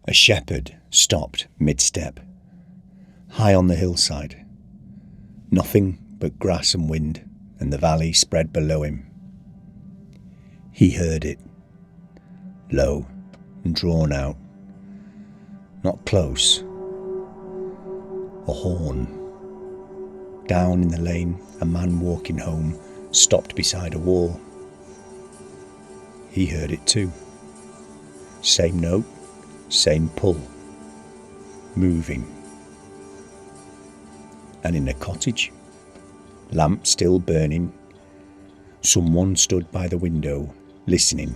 A shepherd stopped mid-step, high on the hillside. Nothing but grass and wind, and the valley spread below him. He heard it, low and drawn out, not close. A horn. Down in the lane, a man walking home stopped beside a wall. He heard it too. Same note, same pull, moving. And in a cottage, lamp still burning, someone stood by the window, listening,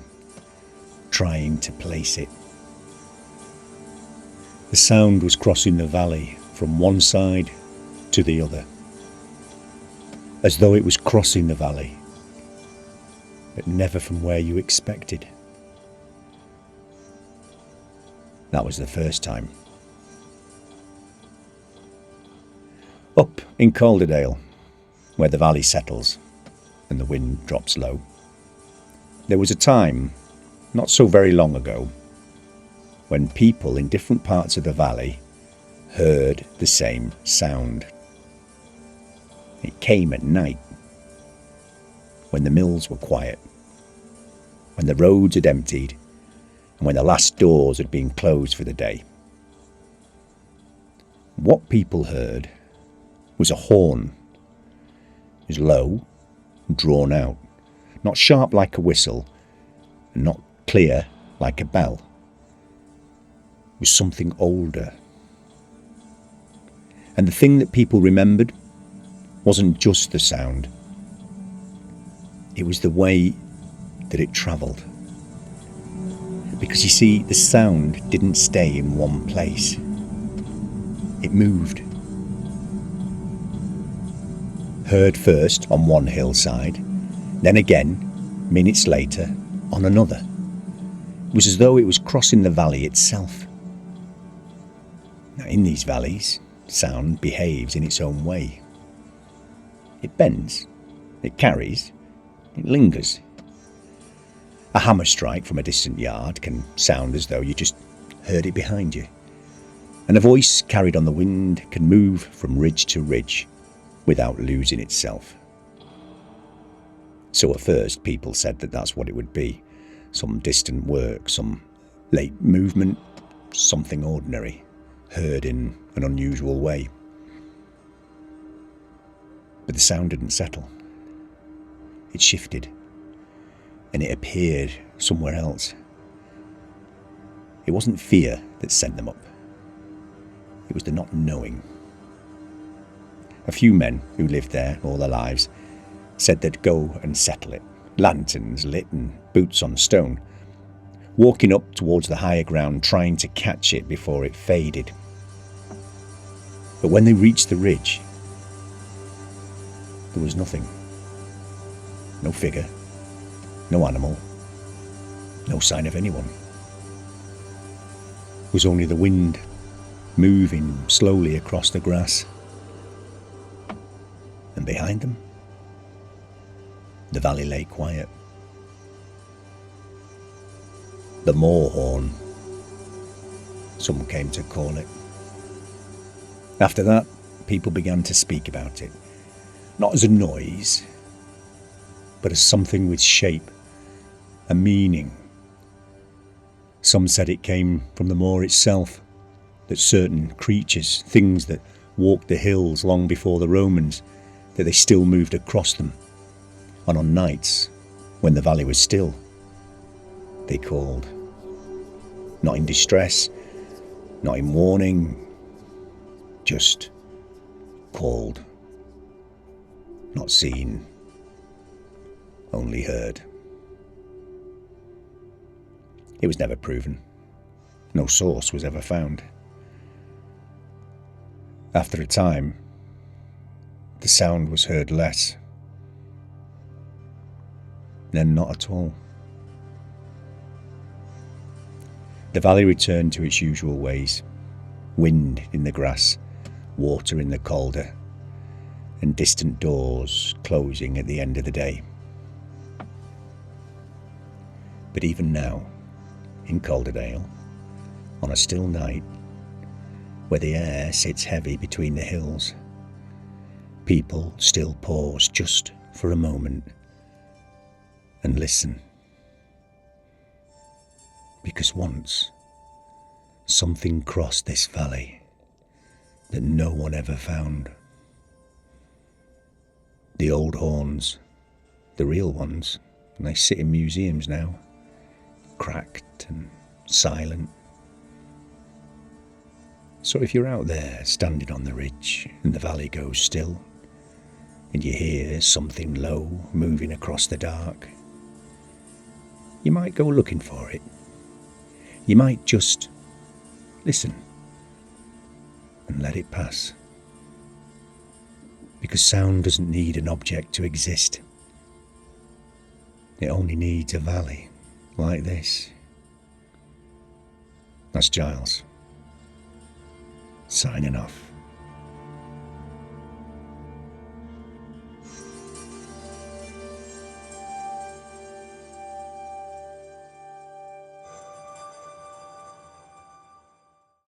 trying to place it. The sound was crossing the valley from one side to the other, as though it was crossing the valley, but never from where you expected. That was the first time. Up in Calderdale, where the valley settles and the wind drops low, there was a time, not so very long ago, when people in different parts of the valley heard the same sound. It came at night, when the mills were quiet, when the roads had emptied, and when the last doors had been closed for the day. What people heard was a horn. It was low and drawn out, not sharp like a whistle, and not clear like a bell. It was something older. And the thing that people remembered wasn't just the sound. It was the way that it travelled. Because you see, the sound didn't stay in one place. It moved. Heard first on one hillside, then again, minutes later, on another. It was as though it was crossing the valley itself. Now, in these valleys, sound behaves in its own way. It bends, it carries, it lingers. A hammer strike from a distant yard can sound as though you just heard it behind you. And a voice carried on the wind can move from ridge to ridge without losing itself. So at first people said that that's what it would be. Some distant work, some late movement, something ordinary, heard in an unusual way. But the sound didn't settle. It shifted, and it appeared somewhere else. It wasn't fear that sent them up. It was the not knowing. A few men who lived there all their lives said they'd go and settle it, lanterns lit and boots on stone, walking up towards the higher ground trying to catch it before it faded. But when they reached the ridge, there was nothing. No figure, no animal, no sign of anyone. It was only the wind moving slowly across the grass. And behind them, the valley lay quiet. The Moor Horn, some came to call it. After that, people began to speak about it, not as a noise, but as something with shape, a meaning. Some said it came from the moor itself, that certain creatures, things that walked the hills long before the Romans, that they still moved across them. And on nights, when the valley was still, they called. Not in distress, not in warning, just called. Not seen, only heard. It was never proven. No source was ever found. After a time, the sound was heard less. Then not at all. The valley returned to its usual ways. Wind in the grass, water in the calder, and distant doors closing at the end of the day. But even now, in Calderdale, on a still night, where the air sits heavy between the hills, people still pause just for a moment and listen. Because once, something crossed this valley that no one ever found. The old horns, the real ones, they sit in museums now, cracked and silent. So if you're out there standing on the ridge and the valley goes still, and you hear something low moving across the dark, you might go looking for it. You might just listen and let it pass. Because sound doesn't need an object to exist. It only needs a valley like this. That's Giles, signing off.